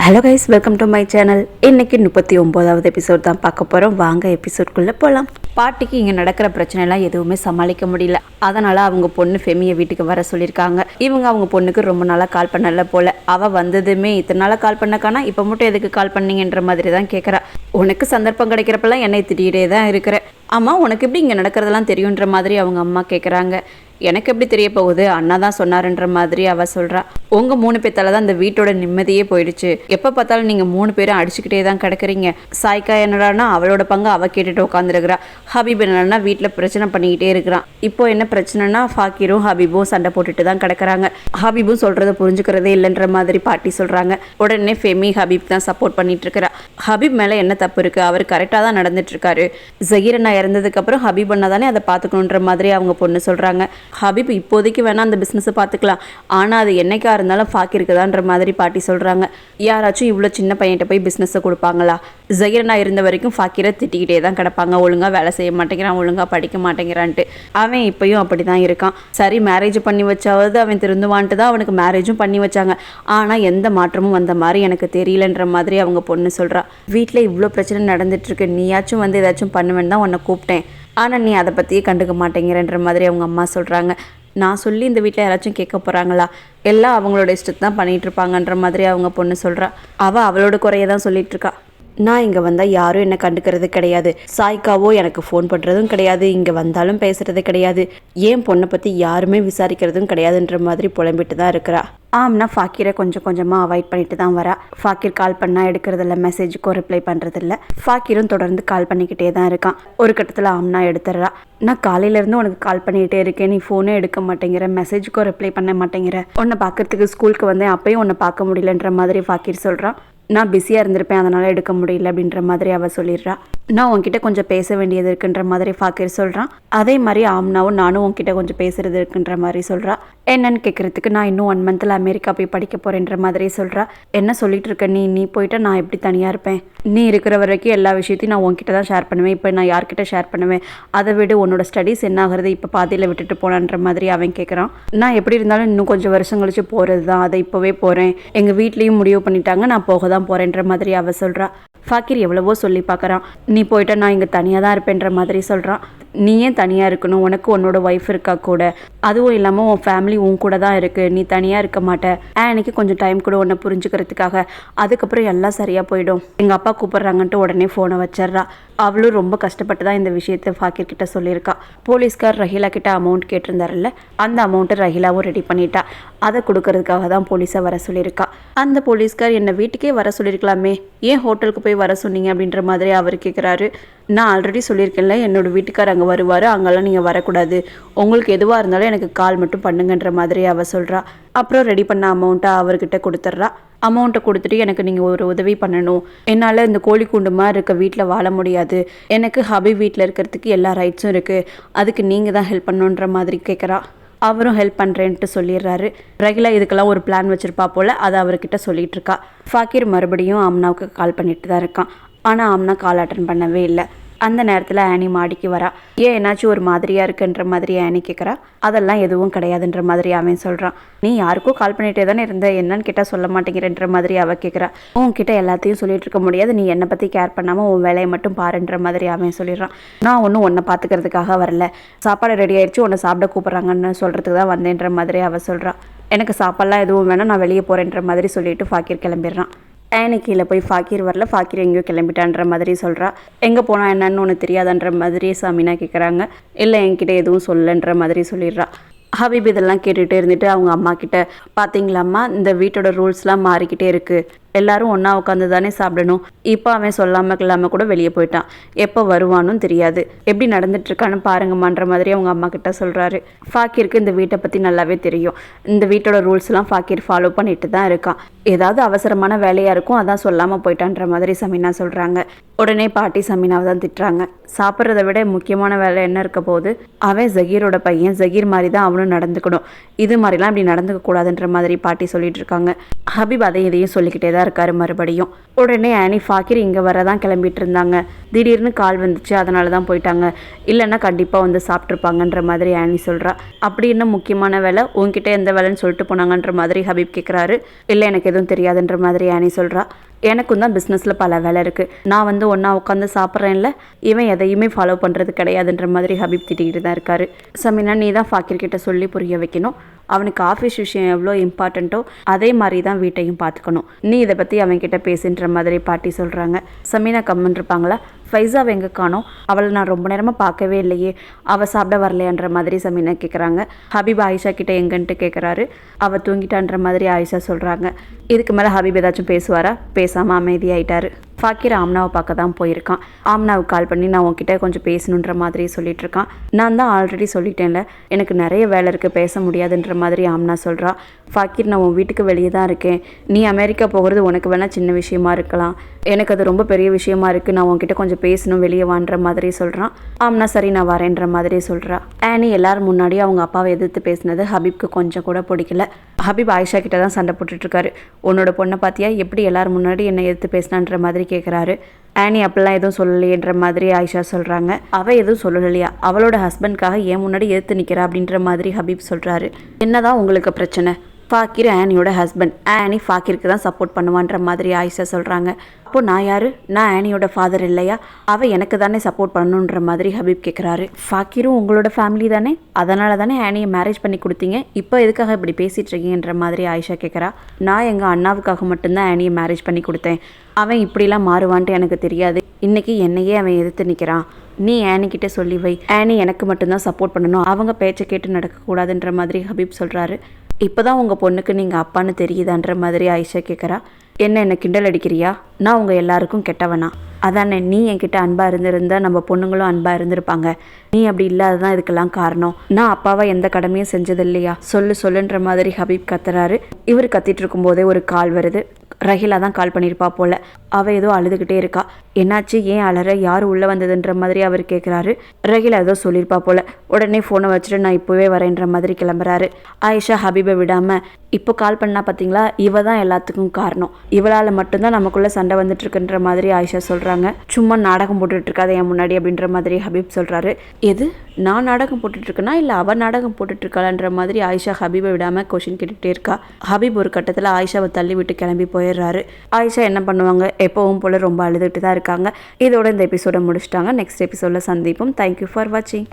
Hello guys, welcome to my channel. இன்னைக்கு 39வது episode தான் பார்க்க போகிறோம். வாங்க எபிசோட்குள்ளே போகலாம். பாட்டிக்கு இங்கே நடக்கிற பிரச்சனைலாம் எதுவுமே சமாளிக்க முடியல. அதனால் அவங்க பொண்ணு ஃபெமியை வீட்டுக்கு வர சொல்லியிருக்காங்க. இவங்க அவங்க பொண்ணுக்கு ரொம்ப நாளாக கால் பண்ணல போல். அவள் வந்ததுமே இத்தனை நாளாக கால் பண்ணக்கானா இப்போ மட்டும் எதுக்கு கால் பண்ணீங்கன்ற மாதிரி தான் கேட்குறா. உனக்கு சந்தர்ப்பம் கிடைக்கிறப்பெல்லாம் என்னை திட்டிகிட்டே தான் இருக்கிற. அம்மா, உனக்கு எப்படி இங்கே நடக்கிறதெல்லாம் தெரியுன்ற மாதிரி அவங்க அம்மா கேட்குறாங்க. எனக்கு எப்படி தெரிய போகுது, அண்ணா தான் சொன்னாருன்ற மாதிரி அவள் சொல்கிறா. உங்கள் 3 பேத்தால தான் இந்த வீட்டோட நிம்மதியே போயிடுச்சு. எப்போ பார்த்தாலும் நீங்கள் 3 பேரும் அடிச்சுக்கிட்டே தான் கிடக்குறீங்க. சாய்க்கா என்னடானா அவளோட பங்கு அவள் கேட்டுட்டு உட்காந்துருக்கிறா. ஹபீப் என்னன்னா வீட்டில் பிரச்சனை பண்ணிக்கிட்டே இருக்கிறான். இப்போ என்ன பிரச்சனைனா ஃபாக்கிரும் ஹபீபும் சண்டை போட்டுட்டு தான் கிடக்குறாங்க. ஹபீபும் சொல்கிறத புரிஞ்சுக்கிறதே இல்லைன்ற மாதிரி பாட்டி சொல்கிறாங்க. உடனே ஃபெமி ஹபீப் தான் சப்போர்ட் பண்ணிட்டு இருக்கிறா. ஹபீப் மேலே என்ன தப்பு இருக்குது, அவர் கரெக்டாக தான் நடந்துட்டு இருக்காரு. ஜஹீர் அண்ணா இறந்ததுக்கப்புறம் ஹபீப் அண்ணா தானே அதை பார்த்துக்கணுன்ற மாதிரி அவங்க பொண்ணு சொல்கிறாங்க. ஹபீப் இப்போதைக்கு வேணா அந்த பிஸ்னஸை பார்த்துக்கலாம், ஆனால் அது என்னைக்கா இருந்தாலும் ஃபாக்கிருக்குதான்ற மாதிரி பாட்டி சொல்கிறாங்க. யாராச்சும் இவ்வளோ சின்ன பையன்கிட்ட போய் பிஸ்னஸை கொடுப்பாங்களா? ஜஹீரனா இருந்த வரைக்கும் ஃபாக்கிரை திட்டிக்கிட்டே தான் கிடப்பாங்க. ஒழுங்காக வேலை செய்ய மாட்டேங்கிறான், ஒழுங்காக படிக்க மாட்டேங்கிறான்ட்டு. அவன் இப்பயும் அப்படி தான் இருக்கான். சரி, மேரேஜ் பண்ணி வச்சாவது அவன் திருந்துவான்ட்டு தான் அவனுக்கு மேரேஜும் பண்ணி வச்சாங்க. ஆனால் எந்த மாற்றமும் வந்த மாதிரி எனக்கு தெரியலன்ற மாதிரி அவங்க பொண்ணு சொல்கிறா. வீட்டில் இவ்வளோ பிரச்சனை நடந்துட்டுருக்கு, நீயாச்சும் வந்து ஏதாச்சும் பண்ணுவேன்னு தான் உன்னை கூப்பிட்டேன், ஆனால் நீ அதை பற்றியே கண்டுக்க மாட்டேங்கிறன்ற மாதிரி அவங்க அம்மா சொல்கிறாங்க. நான் சொல்லி இந்த வீட்டில் யாராச்சும் கேட்க போகிறாங்களா? எல்லாம் அவங்களோட இஷ்டத்தை தான் பண்ணிகிட்ருப்பாங்கன்ற மாதிரி அவங்க பொண்ணு சொல்கிறா. அவளோட குறைய தான் சொல்லிகிட்ருக்கா. நான் இங்கே வந்தால் யாரும் என்னை கண்டுக்கிறது கிடையாது. சாய்க்காவோ எனக்கு ஃபோன் பண்ணுறதும் கிடையாது, இங்கே வந்தாலும் பேசுகிறது கிடையாது, ஏன் பொண்ணை பற்றி யாருமே விசாரிக்கிறதும் கிடையாதுன்ற மாதிரி புலம்பிட்டு தான் இருக்கிறா. ஆம்னா ஃபாக்கிரை கொஞ்சம் கொஞ்சமாக அவாய்ட் பண்ணிட்டு தான் வரா. ஃபாக்கிர் கால் பண்ணால் எடுக்கிறதில்ல, மெசேஜுக்கும் ரிப்ளை பண்ணுறதில்ல. ஃபாக்கிரும் தொடர்ந்து கால் பண்ணிக்கிட்டே தான் இருக்கான். ஒரு கட்டத்தில் ஆம்னா எடுத்துடுறா. நான் காலையிலேருந்து உனக்கு கால் பண்ணிகிட்டே இருக்கேன், நீ ஃபோனே எடுக்க மாட்டேங்கிற, மெசேஜுக்கும் ரிப்ளை பண்ண மாட்டேங்கிற, உன்னை பார்க்கறதுக்கு ஸ்கூலுக்கு வந்தேன், அப்பயும் உன்னை பார்க்க முடியலன்ற மாதிரி ஃபாக்கிர் சொல்கிறான். நான் பிஸியாக இருந்திருப்பேன், அதனால் எடுக்க முடியல அப்படின்ற மாதிரி அவள் சொல்லிடுறா. நான் உன்கிட்ட கொஞ்சம் பேச வேண்டியது இருக்குன்ற மாதிரி ஃபாக்கிர் சொல்கிறான். அதே மாதிரி ஆம்னாவும் நானும் உன்கிட்ட கொஞ்சம் பேசுகிறது இருக்குன்ற மாதிரி சொல்கிறா. என்னன்னு கேட்குறதுக்கு நான் இன்னும் 1 மந்தில் அமெரிக்கா போய் படிக்க போகிறேன்ற மாதிரி சொல்கிறா. என்ன சொல்லிட்டு இருக்க நீ போயிட்டா நான் எப்படி தனியாக இருப்பேன்? நீ இருக்கிற வரைக்கும் எல்லா விஷயத்தையும் நான் உன்கிட்ட தான் ஷேர் பண்ணுவேன், இப்போ நான் யார்கிட்ட ஷேர் பண்ணுவேன்? அதை விட உன்னோட ஸ்டடீஸ் என்ன ஆகுறது, இப்போ பாதியில் விட்டுட்டு போனான்ற மாதிரி அவன் கேட்குறான். நான் எப்படி இருந்தாலும் இன்னும் கொஞ்சம் வருஷம் கழிச்சு போகிறது தான், அதை இப்போவே போகிறேன், எங்கள் வீட்லேயும் முடிவு பண்ணிட்டாங்க, நான் போக தான் போகிறேன்ற மாதிரி அவள் சொல்கிறா. ஃபாக்கிர் எவ்வளவோ சொல்லி பார்க்குறான். நீ போயிட்டா நான் இங்கே தனியாக தான் இருப்பேன்ற மாதிரி சொல்கிறான். நீ ஏன் தனியாக இருக்கணும், உனக்கு உன்னோட ஒய்ஃப் இருக்கா கூட, அதுவும் இல்லாமல் உன் ஃபேமிலி உன் கூட தான் இருக்குது, நீ தனியாக இருக்க மாட்டேன், எனக்கு கொஞ்சம் டைம் கூட உன்னை புரிஞ்சுக்கிறதுக்காக, அதுக்கப்புறம் எல்லாம் சரியாக போயிடும், எங்கள் அப்பா கூப்பிட்றாங்கன்ட்டு உடனே ஃபோனை வச்சிட்றா. அவளும் ரொம்ப கஷ்டப்பட்டு தான் இந்த விஷயத்தை ஃபாக்கிர் கிட்ட சொல்லியிருக்கா. போலீஸ்கார் ரஹீலா கிட்ட அமௌண்ட் கேட்டிருந்தாருல்ல, அந்த அமௌண்ட்டை ரஹீலாவும் ரெடி பண்ணிட்டா. அதை கொடுக்கறதுக்காக தான் போலீஸை வர சொல்லியிருக்கா. அந்த போலீஸ்கார் என்னை வீட்டுக்கே வர சொல்லியிருக்கலாமே, ஏன் ஹோட்டலுக்கு போய் வர சொன்னீங்க அப்படின்ற மாதிரி அவர் கேட்குறாரு. நான் ஆல்ரெடி சொல்லியிருக்கேன்ல, என்னோடய வீட்டுக்கார் அங்கே வருவார், அங்கெல்லாம் நீங்கள் வரக்கூடாது, உங்களுக்கு எதுவாக இருந்தாலும் எனக்கு கால் மட்டும் பண்ணுங்கன்ற மாதிரி அவள் சொல்கிறா. அப்புறம் ரெடி பண்ண அமௌண்ட்டை அவர்கிட்ட கொடுத்துட்றா. அமௌண்ட்டை கொடுத்துட்டு எனக்கு நீங்கள் ஒரு உதவி பண்ணணும், என்னால் இந்த கோழி கூண்டு மாதிரி இருக்க வீட்டில் வாழ முடியாது, எனக்கு ஹபீப் வீட்டில் இருக்கிறதுக்கு எல்லா ரைட்ஸும் இருக்குது, அதுக்கு நீங்கள் தான் ஹெல்ப் பண்ணணுன்ற மாதிரி கேட்குறா. அவரும் ஹெல்ப் பண்ணுறேன்ட்டு சொல்லிடுறாரு. ரஹீலா இதுக்கெல்லாம் ஒரு பிளான் வச்சுருப்பா போல், அதை அவர்கிட்ட சொல்லிகிட்டு இருக்கா. ஃபாக்கிர் மறுபடியும் ஆம்னாவுக்கு கால் பண்ணிட்டு தான் இருக்கான். ஆனால் ஆம்னா கால் அட்டன் பண்ணவே இல்லை. அந்த நேரத்தில் ஆனி மாடிக்கு வரா. ஏன் என்னாச்சும் ஒரு மாதிரியாக இருக்குன்ற மாதிரி ஆனி கேட்குறா. அதெல்லாம் எதுவும் கிடையாதுன்ற மாதிரி அவன் சொல்கிறான். நீ யாருக்கும் கால் பண்ணிகிட்டே தானே இருந்த, என்னன்னு கேட்டால் சொல்ல மாட்டேங்கிறன்ற மாதிரி அவள் கேட்குறா. உன்கிட்ட எல்லாத்தையும் சொல்லிட்டு இருக்க முடியாது, நீ என்னை பற்றி கேர் பண்ணாமல் உன் வேலையை மட்டும் பாருன்ற மாதிரி அவன் சொல்லிடுறான். நான் ஒன்றும் உன்னை பார்த்துக்கிறதுக்காக வரல, சாப்பாடு ரெடி ஆயிடுச்சு, உன்னை சாப்பிட கூப்பிட்றாங்கன்னு சொல்கிறதுக்கு தான் வந்தேன்ற மாதிரி அவள் சொல்கிறா. எனக்கு சாப்பாடெலாம் எதுவும் வேணாம், நான் வெளியே போகிறேன்ற மாதிரி சொல்லிட்டு ஃபாக்கிர் கிளம்பிடுறான். ஆனி கீழே போய் ஃபாக்கிர் வரல, ஃபாக்கிர் எங்கேயோ கிளம்பிட்டான்ற மாதிரி சொல்கிறா. எங்கே போனால் என்னன்னு ஒன்று தெரியாதுன்ற மாதிரி சாமினா கேட்குறாங்க. இல்லை, என்கிட்ட எதுவும் சொல்லன்ற மாதிரி சொல்லிடுறா. ஹபீப் இதெல்லாம் கேட்டுகிட்டே இருந்துட்டு அவங்க அம்மா கிட்ட, பார்த்தீங்களாம்மா இந்த வீட்டோட ரூல்ஸ்லாம் மாறிக்கிட்டே இருக்குது, எல்லாரும் ஒன்றா உட்காந்து தானே சாப்பிடணும், இப்போ அவன் சொல்லாமல் இல்லாமல் கூட வெளியே போயிட்டான், எப்போ வருவானும் தெரியாது, எப்படி நடந்துட்டுருக்கான்னு பாருங்கம்மான்ற மாதிரி அவங்க அம்மா கிட்ட சொல்கிறாரு. ஃபாக்கிருக்கு இந்த வீட்டை பற்றி நல்லாவே தெரியும், இந்த வீட்டோட ரூல்ஸ்லாம் ஃபாக்கிர் ஃபாலோ பண்ணிட்டு தான் இருக்கான், ஏதாவது அவசரமான வேலையாக இருக்கும், அதான் சொல்லாமல் போயிட்டான்ற மாதிரி சமீனா சொல்கிறாங்க. உடனே பாட்டி சமீனாவை தான் திட்டுறாங்க. சாப்பிட்றத விட முக்கியமான வேலை என்ன இருக்க போகுது, அவன் ஜஹீரோட பையன், ஜஹீர் மாதிரி தான் அவனும் நடந்துக்கணும், இது மாதிரிலாம் இப்படி நடந்துக்க கூடாதுன்ற மாதிரி பாட்டி சொல்லிட்டு இருக்காங்க. ஹபீப் அதை இதையும் சொல்லிக்கிட்டே தான் தான் இருக்காரு மறுபடியும். உடனே ஆனி ஃபாக்கிர் இங்கே வரதான் கிளம்பிட்டு இருந்தாங்க, திடீர்னு கால் வந்துச்சு, அதனால தான் போயிட்டாங்க, இல்லைன்னா கண்டிப்பாக வந்து சாப்பிட்ருப்பாங்கன்ற மாதிரி ஆனி சொல்கிறா. அப்படி என்ன முக்கியமான வேலை, உங்ககிட்ட எந்த வேலைன்னு சொல்லிட்டு போனாங்கன்ற மாதிரி ஹபீப் கேட்குறாரு. இல்லை எனக்கு எதுவும் தெரியாதுன்ற மாதிரி ஆனி சொல்கிறா. எனக்கும் தான் பிஸ்னஸில் பல வேலை இருக்குது, நான் வந்து ஒன்றா உட்காந்து சாப்பிட்றேன்ல, இவன் எதையுமே ஃபாலோ பண்ணுறது கிடையாதுன்ற மாதிரி ஹபீப் திட்டிகிட்டு தான் இருக்காரு. சமீனா நீ தான் ஃபாக்கிர் கிட்ட சொல்லி புரிய வைக்கணும், அவனுக்கு ஆஃபீஸ் விஷயம் எவ்வளோ இம்பார்ட்டண்ட்டோ அதே மாதிரி தான் வீட்டையும் பார்த்துக்கணும், நீ இதை பற்றி அவன்கிட்ட பேசுன்ற மாதிரி பாட்டி சொல்கிறாங்க. சமீனா கம்மன் இருப்பாங்களா, ஃபைஸாவை எங்கே காணோம், அவளை நான் ரொம்ப நேரமாக பார்க்கவே இல்லையே, அவள் சாப்பிட வரலையான்ற மாதிரி சமீனா கேட்குறாங்க. ஹபீப் ஆயிஷா கிட்ட எங்கன்ட்டு கேட்குறாரு. அவள் தூங்கிட்டான்ற மாதிரி ஆயிஷா சொல்கிறாங்க. இதுக்கு மேலே ஹபீப் ஏதாச்சும் பேசுவாரா, பேசாமல் அமைதியாயிட்டாரு. ஃபாக்கிர் ஆம்னாவை பார்க்க தான் போயிருக்கான். ஆம்னாவுக்கு கால் பண்ணி நான் உன்கிட்ட கொஞ்சம் பேசணுன்ற மாதிரி சொல்லிட்டு இருக்கான். நான் தான் ஆல்ரெடி சொல்லிட்டேன்ல, எனக்கு நிறைய வேலை இருக்குது, பேச முடியாதுன்ற மாதிரி ஆம்னா சொல்கிறா. ஃபாக்கிர் நான் உன் வீட்டுக்கு வெளியே தான் இருக்கேன், நீ அமெரிக்கா போகிறது உனக்கு வேணால் சின்ன விஷயமா இருக்கலாம், எனக்கு அது ரொம்ப பெரிய விஷயமா இருக்குது, நான் உன்கிட்ட கொஞ்சம் பேசணும், வெளியே வான்ற மாதிரி சொல்கிறான். ஆம்னா சரி நான் வரேன்ற மாதிரி சொல்கிறா. ஆனி எல்லாரும் முன்னாடி அவங்க அப்பாவை எதிர்த்து பேசினது ஹபீப்க்கு கொஞ்சம் கூட பிடிக்கல. ஹபீப் ஆயிஷா கிட்ட தான் சண்டை போட்டுட்ருக்காரு. உன்னோட பொண்ணை பார்த்தியா எப்படி எல்லாரும் முன்னாடி என்னை எதிர்த்து பேசினான்ற மாதிரி கேட்குறாரு. ஆனி அப்படிலாம் எதுவும் சொல்லலையேன்ற மாதிரி ஆயிஷா சொல்கிறாங்க. அவள் எதுவும் சொல்லலையா, அவளோட ஹஸ்பண்ட்காக ஏன் முன்னாடி எதிர்த்து நிற்கிறா அப்படின்ற மாதிரி ஹபீப் சொல்கிறாரு. என்னதான் உங்களுக்கு பிரச்சனை, ஃபாக்கிர் ஆனியோட ஹஸ்பண்ட், ஆனி ஃபாக்கிருக்கு தான் சப்போர்ட் பண்ணுவான்ற மாதிரி ஆயிஷா சொல்கிறாங்க. அப்போது நான் யார், நான் ஆனியோட ஃபாதர் இல்லையா, அவள் எனக்கு தானே சப்போர்ட் பண்ணணுன்ற மாதிரி ஹபீப் கேட்குறாரு. ஃபாக்கிரும் உங்களோட ஃபேமிலி தானே, அதனால தானே ஆனியை மேரேஜ் பண்ணி கொடுத்தீங்க, இப்போ எதுக்காக இப்படி பேசிகிட்டு இருக்கீங்கன்ற மாதிரி ஆயிஷா கேட்குறா. நான் எங்கள் அண்ணாவுக்காக மட்டும்தான் ஆனியை மேரேஜ் பண்ணி கொடுத்தேன், அவன் இப்படிலாம் மாறுவான்ட்டு எனக்கு தெரியாது, இன்றைக்கி என்னையே அவன் எதிர்த்து நிற்கிறான், நீ ஆனிக்கிட்ட சொல்லி வை, ஆனி எனக்கு மட்டும்தான் சப்போர்ட் பண்ணணும், அவங்க பேச்சை கேட்டு நடக்கக்கூடாதுன்ற மாதிரி ஹபீப் சொல்கிறாரு. இப்போ தான் உங்கள் பொண்ணுக்கு நீங்கள் அப்பான்னு தெரியுதான்ற மாதிரி ஆயிஷா கேட்குறா. என்ன கிண்டல் அடிக்கிறியா, நான் உங்கள் எல்லாருக்கும் கெட்டவனா, அதானே, நீ என்கிட்ட அன்பாக இருந்திருந்தா நம்ம பொண்ணுங்களும் அன்பாக இருந்திருப்பாங்க, நீ அப்படி இல்லாததான் இதுக்கெல்லாம் காரணம், நான் அப்பாவா எந்த கடமையும் செஞ்சது இல்லையா, சொல்லுன்ற மாதிரி ஹபீப் கத்துறாரு. இவர் கத்திட்டு இருக்கும்போதே ஒரு கால் வருது. ரஹிலா தான் கால் பண்ணியிருப்பா போல். அவள் ஏதோ அழுதுகிட்டே இருக்கா. என்னாச்சு, ஏன் அலற, யார் உள்ளே வந்ததுன்ற மாதிரி அவர் கேட்குறாரு. ரஹிலா ஏதோ சொல்லியிருப்பா போல். உடனே ஃபோனை வச்சுட்டு நான் இப்போவே வரேன்ற மாதிரி கிளம்புறாரு. ஆயிஷா ஹபீபை விடாமல், இப்போ கால் பண்ணா பார்த்தீங்களா, இவ தான் எல்லாத்துக்கும் காரணம், இவளால் மட்டும்தான் நமக்குள்ளே சண்டை வந்துட்டுருக்குன்ற மாதிரி ஆயிஷா சொல்கிறாங்க. சும்மா நாடகம் போட்டுட்ருக்காத என் முன்னாடி அப்படின்ற மாதிரி ஹபீப் சொல்கிறாரு. எது, நான் நாடகம் போட்டுட்ருக்கேனா இல்லை அவள் நாடகம் போட்டுட்ருக்காளான்ற மாதிரி ஆயிஷா ஹபீபை விடாமல் கொஷின் கேட்டுகிட்டே இருக்கா. ஹபீப் ஒரு கட்டத்தில் ஆயிஷாவை தள்ளி விட்டு கிளம்பி போயிடுறாரு. ஆயிஷா என்ன பண்ணுவாங்க, எப்பவும் போல் ரொம்ப அழுதுகிட்டு தான் இருக்காங்க. இதோட இந்த எபிசோடை முடிச்சிட்டாங்க. நெக்ஸ்ட் எபிசோடில் சந்திப்போம். தேங்க்யூ ஃபார் வாட்சிங்.